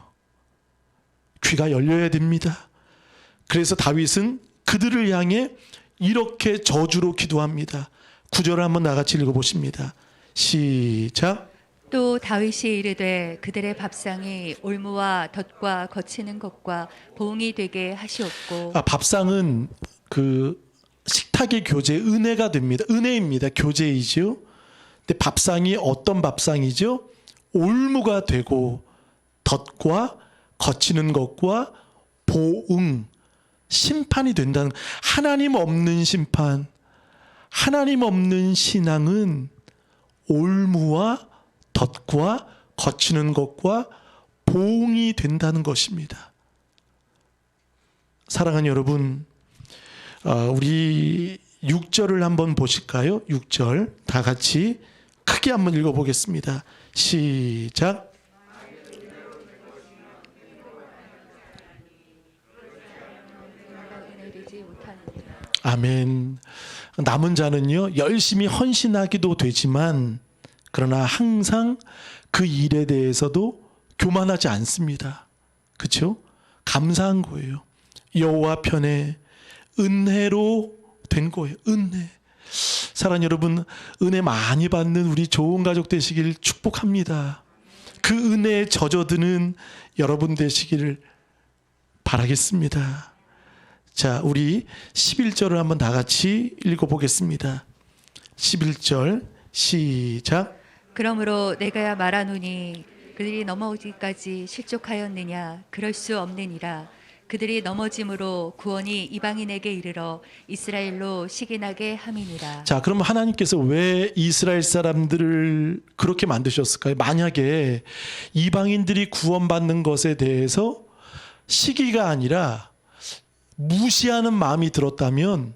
귀가 열려야 됩니다. 그래서 다윗은 그들을 향해 이렇게 저주로 기도합니다. 9절을 한번 나같이 읽어보십니다. 시작. 또 다윗이 이르되 그들의 밥상이 올무와 덫과 거치는 것과 보응이 되게 하시옵고. 밥상은 그 식탁의 교제, 은혜가 됩니다. 은혜입니다. 교제이죠. 근데 밥상이 어떤 밥상이죠? 올무가 되고 덫과 거치는 것과 보응, 심판이 된다는, 하나님 없는 심판, 하나님 없는 신앙은 올무와 덫과 거치는 것과 보응이 된다는 것입니다. 사랑하는 여러분, 우리 6절을 한번 보실까요? 6절 다 같이 크게 한번 읽어보겠습니다. 시작. 아멘. 남은 자는요, 열심히 헌신하기도 되지만 그러나 항상 그 일에 대해서도 교만하지 않습니다. 그렇죠? 감사한 거예요. 여호와 편에 은혜로 된 거예요. 은혜. 사랑하는 여러분, 은혜 많이 받는 우리 좋은 가족 되시길 축복합니다. 그 은혜에 젖어드는 여러분 되시기를 바라겠습니다. 자, 우리 11절을 한번 다 같이 읽어보겠습니다. 11절 시작. 그러므로 내가 말하노니 그들이 넘어오기까지 실족하였느냐? 그럴 수 없느니라. 그들이 넘어짐으로 구원이 이방인에게 이르러 이스라엘로 시기나게 함이니라. 자, 그럼 하나님께서 왜 이스라엘 사람들을 그렇게 만드셨을까요? 만약에 이방인들이 구원받는 것에 대해서 시기가 아니라 무시하는 마음이 들었다면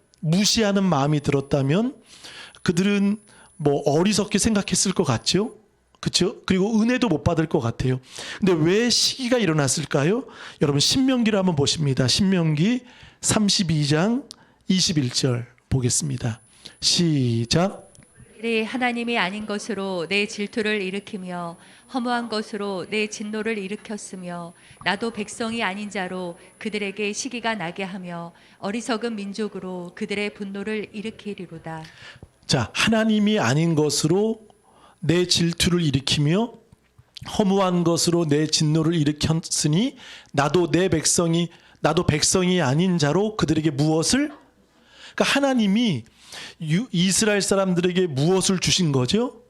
그들은 뭐 어리석게 생각했을 것 같죠? 그렇죠? 그리고 은혜도 못 받을 것 같아요. 근데 왜 시기가 일어났을까요? 여러분 신명기를 한번 보십니다. 신명기 32장 21절 보겠습니다. 시작. 그들이 하나님이 아닌 것으로 내 질투를 일으키며 허무한 것으로 내 진노를 일으켰으며 나도 백성이 아닌 자로 그들에게 시기가 나게 하며 어리석은 민족으로 그들의 분노를 일으키리로다. 자, 하나님이 아닌 것으로 내 질투를 일으키며 허무한 것으로 내 진노를 일으켰으니 나도 백성이 아닌 자로 그들에게 무엇을? 그러니까 하나님이 이스라엘 사람들에게 무엇을 주신 거죠?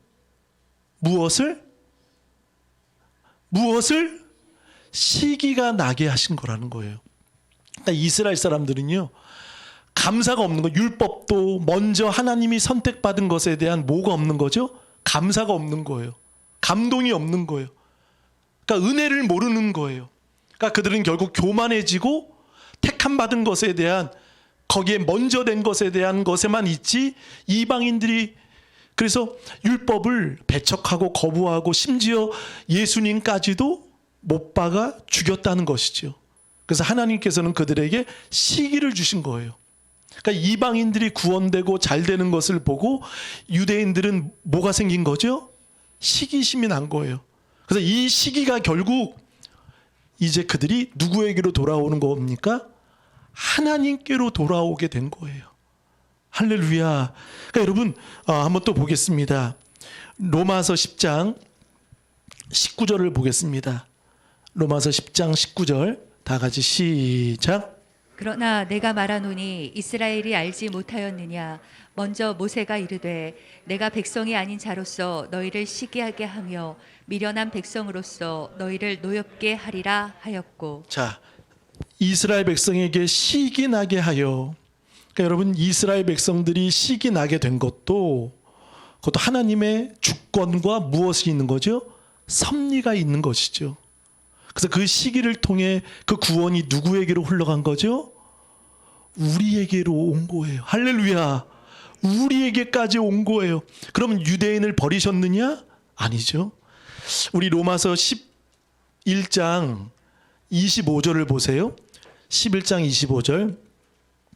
무엇을? 시기가 나게 하신 거라는 거예요. 그러니까 이스라엘 사람들은요, 감사가 없는 거. 율법도 먼저 하나님이 선택받은 것에 대한 뭐가 없는 거죠? 감사가 없는 거예요. 감동이 없는 거예요. 그러니까 은혜를 모르는 거예요. 그러니까 그들은 결국 교만해지고 택함 받은 것에 대한, 거기에 먼저 된 것에 대한 것에만 있지, 이방인들이 그래서 율법을 배척하고 거부하고 심지어 예수님까지도 못 박아 죽였다는 것이죠. 그래서 하나님께서는 그들에게 시기를 주신 거예요. 그러니까 이방인들이 구원되고 잘 되는 것을 보고 유대인들은 뭐가 생긴 거죠? 시기심이 난 거예요. 그래서 이 시기가 결국 이제 그들이 누구에게로 돌아오는 겁니까? 하나님께로 돌아오게 된 거예요. 할렐루야. 그러니까 여러분 한번 또 보겠습니다. 로마서 10장 19절을 보겠습니다. 로마서 10장 19절 다 같이 시작. 그러나 내가 말하노니 이스라엘이 알지 못하였느냐 먼저 모세가 이르되 내가 백성이 아닌 자로서 너희를 시기하게 하며 미련한 백성으로서 너희를 노엽게 하리라 하였고. 자, 이스라엘 백성에게 시기 나게 하여. 그러니까 여러분 이스라엘 백성들이 시기 나게 된 그것도 하나님의 주권과 무엇이 있는 거죠? 섭리가 있는 것이죠. 그래서 그 시기를 통해 그 구원이 누구에게로 흘러간 거죠? 우리에게로 온 거예요. 할렐루야. 우리에게까지 온 거예요. 그러면 유대인을 버리셨느냐? 아니죠. 우리 로마서 11장 25절을 보세요. 11장 25절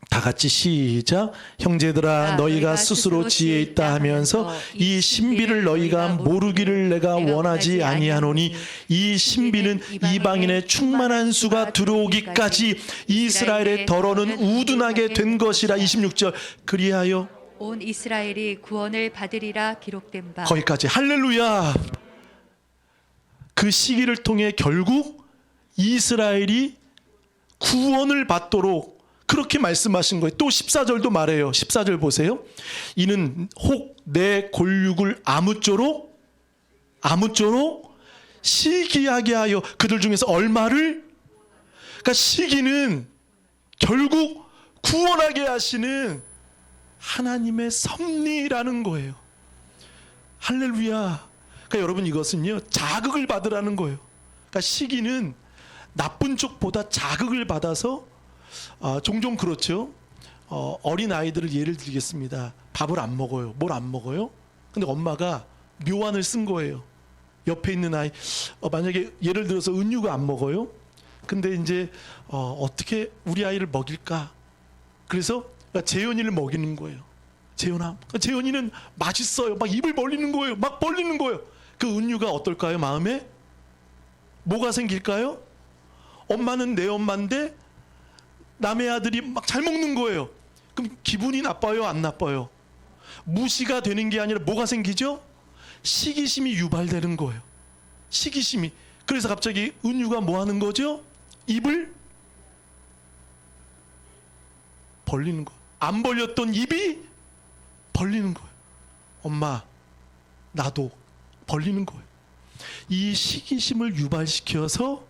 다 같이 시작. 형제들아 너희가 스스로 지혜 있다 하면서 이 신비를 너희가 모르기를 내가 원하지 아니하노니 이 신비는 이방인의 충만한 수가 들어오기까지 이스라엘의 더러는 우둔하게 된 것이라. 26절 그리하여 온 이스라엘이 구원을 받으리라 기록된 바. 거기까지. 할렐루야. 그 시기를 통해 결국 이스라엘이 구원을 받도록 그렇게 말씀하신 거예요. 또 14절도 말해요. 14절 보세요. 이는 혹 내 골육을 아무쪼록 시기하게 하여 그들 중에서 얼마를, 그러니까 시기는 결국 구원하게 하시는 하나님의 섭리라는 거예요. 할렐루야. 그러니까 여러분 이것은요 자극을 받으라는 거예요. 그러니까 시기는 나쁜 쪽보다 자극을 받아서 종종 그렇죠. 어린 아이들을 예를 들겠습니다. 밥을 안 먹어요. 뭘 안 먹어요? 근데 엄마가 묘안을 쓴 거예요. 옆에 있는 아이 만약에 예를 들어서 은유가 안 먹어요. 근데 이제 어떻게 우리 아이를 먹일까? 그래서 재현이를 먹이는 거예요. 재현아, 재현이는 맛있어요. 막 입을 벌리는 거예요. 막 벌리는 거예요. 그 은유가 어떨까요? 마음에 뭐가 생길까요? 엄마는 내 엄마인데 남의 아들이 막 잘 먹는 거예요. 그럼 기분이 나빠요? 안 나빠요? 무시가 되는 게 아니라 뭐가 생기죠? 시기심이 유발되는 거예요. 시기심이. 그래서 갑자기 은유가 뭐 하는 거죠? 입을 벌리는 거예요. 안 벌렸던 입이 벌리는 거예요. 엄마, 나도 벌리는 거예요. 이 시기심을 유발시켜서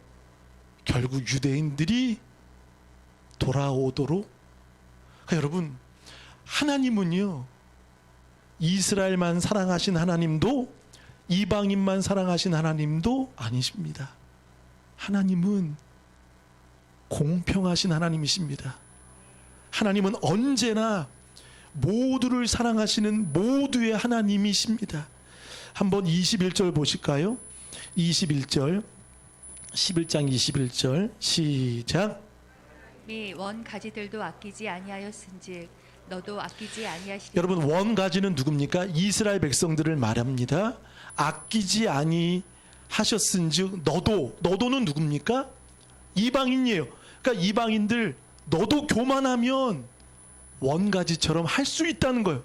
결국 유대인들이 돌아오도록. 그러니까 여러분, 하나님은요, 이스라엘만 사랑하신 하나님도 이방인만 사랑하신 하나님도 아니십니다. 하나님은 공평하신 하나님이십니다. 하나님은 언제나 모두를 사랑하시는 모두의 하나님이십니다. 한번 21절 보실까요? 21절, 11장 21절 시작. 미 원 가지들도 아끼지 아니하였은즉 너도 아끼지 아니하시니. 여러분, 원가지는 누굽니까? 이스라엘 백성들을 말합니다. 아끼지 아니하셨은즉 너도는 누굽니까? 이방인이에요. 그러니까 이방인들 너도 교만하면 원가지처럼 할 수 있다는 거예요.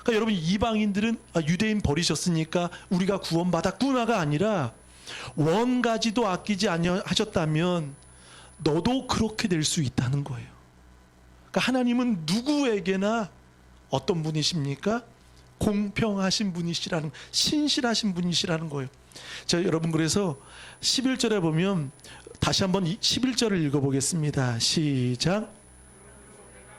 그러니까 여러분, 이방인들은 유대인 버리셨으니까 우리가 구원받았구나가 아니라 원가지도 아끼지 아니하셨다면 너도 그렇게 될 수 있다는 거예요. 그러니까 하나님은 누구에게나 어떤 분이십니까? 공평하신 분이시라는, 신실하신 분이시라는 거예요. 자, 여러분, 그래서 11절에 보면 다시 한번 11절을 읽어보겠습니다. 시작.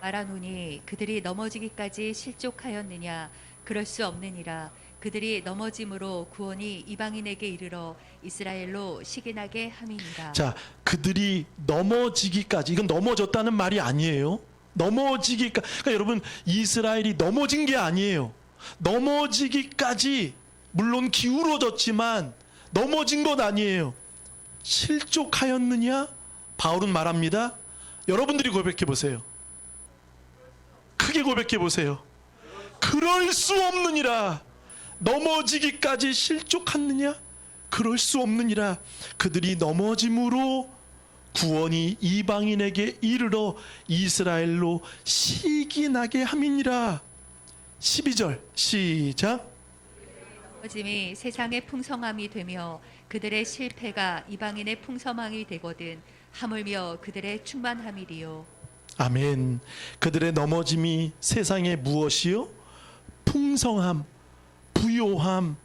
말하노니 그들이 넘어지기까지 실족하였느냐? 그럴 수 없느니라. 그들이 넘어짐으로 구원이 이방인에게 이르러 이스라엘로 시기나게 함이니라. 자, 그들이 넘어지기까지, 이건 넘어졌다는 말이 아니에요. 넘어지기까지. 그러니까 여러분, 이스라엘이 넘어진 게 아니에요. 넘어지기까지, 물론 기울어졌지만 넘어진 것 아니에요. 실족하였느냐? 바울은 말합니다. 여러분들이 고백해 보세요. 크게 고백해 보세요. 그럴 수 없느니라. 넘어지기까지 실족하느냐? 그럴 수 없느니라. 그들이 넘어짐으로 구원이 이방인에게 이르러 이스라엘로 시기나게 함이니라. 12절 시작. 넘어짐이 세상의 풍성함이 되며 그들의 실패가 이방인의 풍성함이 되거든 하물며 그들의 충만함이리요. 아멘. 그들의 넘어짐이 세상의 무엇이요? 풍성함, 부요함.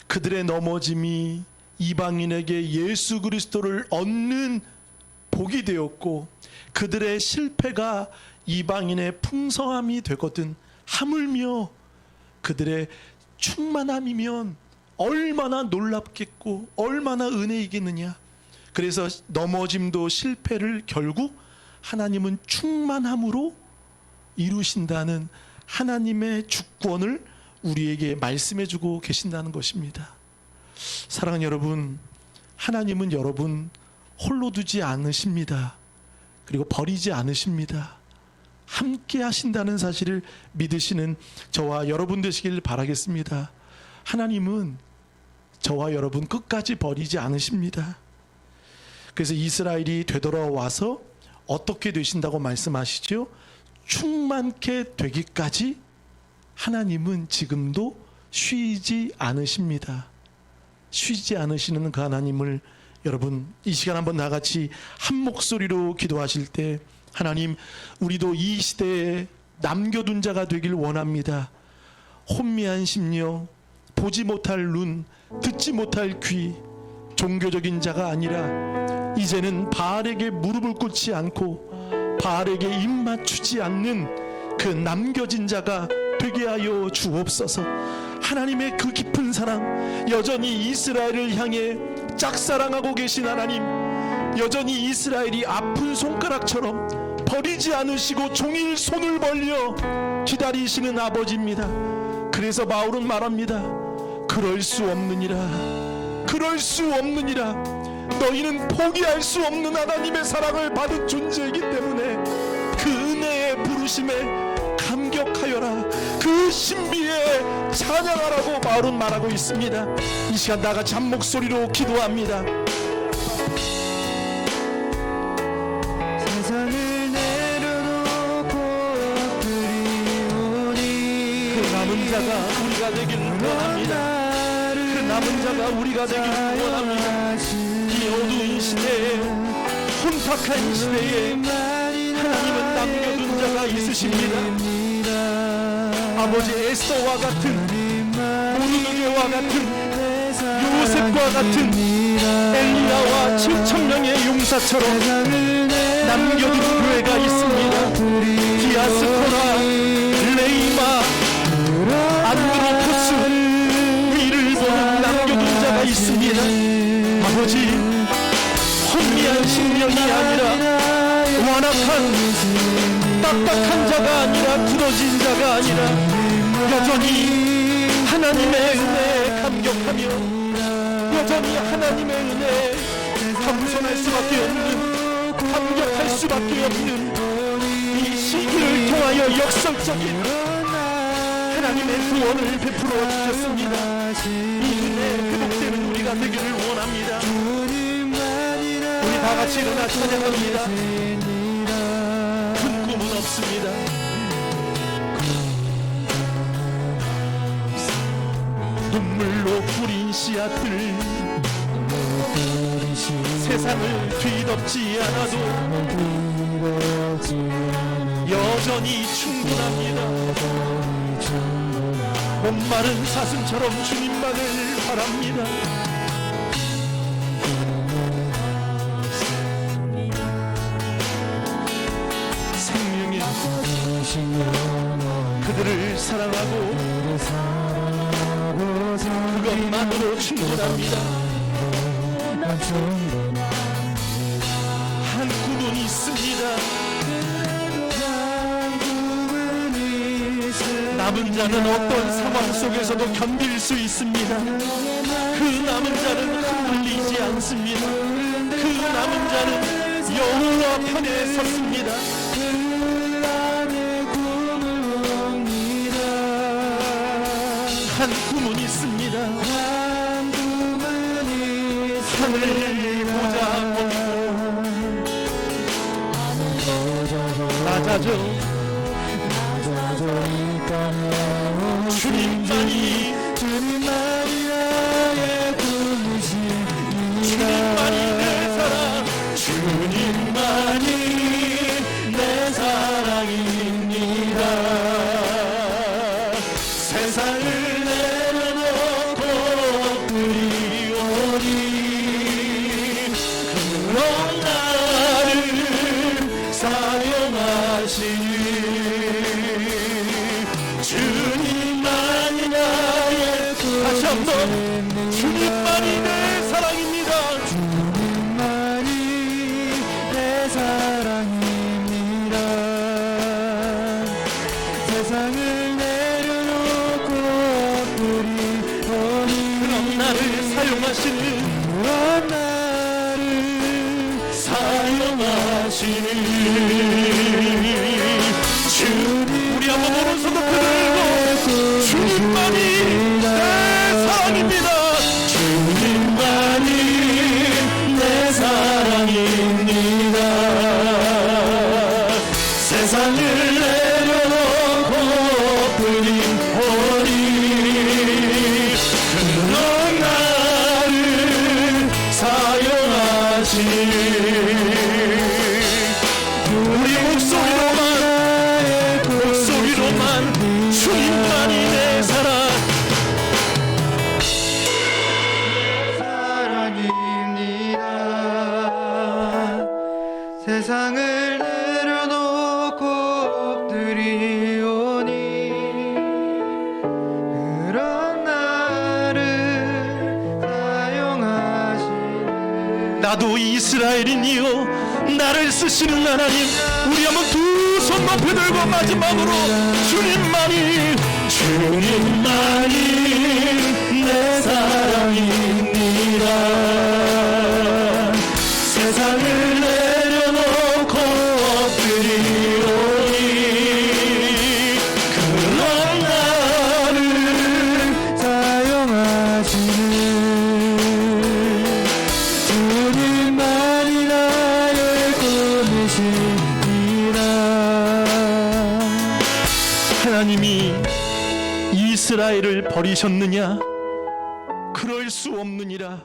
그들의 넘어짐이 이방인에게 예수 그리스도를 얻는 복이 되었고, 그들의 실패가 이방인의 풍성함이 되거든 하물며 그들의 충만함이면 얼마나 놀랍겠고 얼마나 은혜이겠느냐. 그래서 넘어짐도 실패를 결국 하나님은 충만함으로 이루신다는 하나님의 주권을 우리에게 말씀해 주고 계신다는 것입니다. 사랑하는 여러분, 하나님은 여러분 홀로 두지 않으십니다. 그리고 버리지 않으십니다. 함께 하신다는 사실을 믿으시는 저와 여러분 되시길 바라겠습니다. 하나님은 저와 여러분 끝까지 버리지 않으십니다. 그래서 이스라엘이 되돌아와서 어떻게 되신다고 말씀하시죠? 충만케 되기까지 하나님은 지금도 쉬지 않으십니다. 쉬지 않으시는 그 하나님을 여러분 이 시간 한번 나같이 한 목소리로 기도하실 때, 하나님, 우리도 이 시대에 남겨둔 자가 되길 원합니다. 혼미한 심령, 보지 못할 눈, 듣지 못할 귀, 종교적인 자가 아니라 이제는 바알에게 무릎을 꿇지 않고 바알에게 입 맞추지 않는 그 남겨진 자가 되게 하여 주옵소서. 하나님의 그 깊은 사랑, 여전히 이스라엘을 향해 짝사랑하고 계신 하나님, 여전히 이스라엘이 아픈 손가락처럼 버리지 않으시고 종일 손을 벌려 기다리시는 아버지입니다. 그래서 바울은 말합니다. 그럴 수 없느니라. 그럴 수 없느니라. 너희는 포기할 수 없는 하나님의 사랑을 받은 존재이기 때문에 그 은혜의 부르심에 감격하여라. 그 신비에 찬양하라고 바울은 말하고 있습니다. 이 시간 다같이 한 목소리로 기도합니다. 세상을 내려놓고 엎드리오니 그 남은 자가 우리가 되길 원합니다. 그 남은 자가 우리가 되길 원합니다. 이 어두운 시대에, 혼탁한 시대에 하나님은 남겨둔 자가 있으십니다. 아버지 에스더와 같은, 모르드게와 같은, 요셉과 같은, 엘리야와 7,000명의 용사처럼 남겨둔 교회가 있습니다. 디아스포라, 레이마, 안드로포스, 위를 보는 남겨둔 자가 있습니다. 아버지, 혼미한 심령이 아니라 완악한 딱딱한 자가 아니라 굳어진 자가 아니라 여전히 하나님의 은혜에 감격하며 여전히 하나님의 은혜에 겸손할 수밖에 없는 감격할 수밖에 없는 이 시기를 통하여 역설적인 하나님의 구원을 베풀어 주셨습니다. 이 은혜에 회복되는 우리가 되기를 원합니다. 우리 다 같이 일어나 찬양합니다. 큰 꿈은 없습니다. 눈물로 뿌린 씨앗들 세상을 뒤덮지 않아도 여전히 충분합니다. 목마른 사슴처럼 주님만을 바랍니다. 생명의 그들을 사랑하고 그것만으로 충분합니다. 한 꿈은 있습니다. 남은 자는 어떤 상황 속에서도 견딜 수 있습니다. 그 남은 자는 흔들리지 않습니다. 그 남은 자는 여호와 편에 섰습니다. 한 꿈은 있습니다. 하늘 보자 낮아져 주님만이 나의 꿈이십니다. 주님만이 내 사랑 주님만이 내 사랑입니다. 세상을 내려놓고 엎드리오니 그런 나를 사용하시니 주님만이 나의 다시 한번 주님만이 내 사랑입니다. 주님만이 내 사랑입니다. 세상을 내려놓고 엎드리오니 그런 나를 사용하시는 그런 나를 사용하시는 주님 우리 한번 오른손 높이 들고 주님만이 내 사랑입니다. 주님만이 내 사랑입니다. 세상을 내려놓고 엎드리오니 그런 나를 사용하시니 우리 목소리로만 주님만이 내 사랑 사랑입니다. 세상을 내려놓고 엎드리오니 그런 나를 사용하시는 나도 이스라엘인이요 나를 쓰시는 하나님 우리 한번 두 손 높이 들고 마지막으로 주님만이 내 사랑입니다. 세상을 내려놓고 엎드리오니 그런 나를 사용하시는 주님만이 나의 꿈이십니다. 하나님이 이스라엘을 버리셨느냐? 그럴 수 없느니라.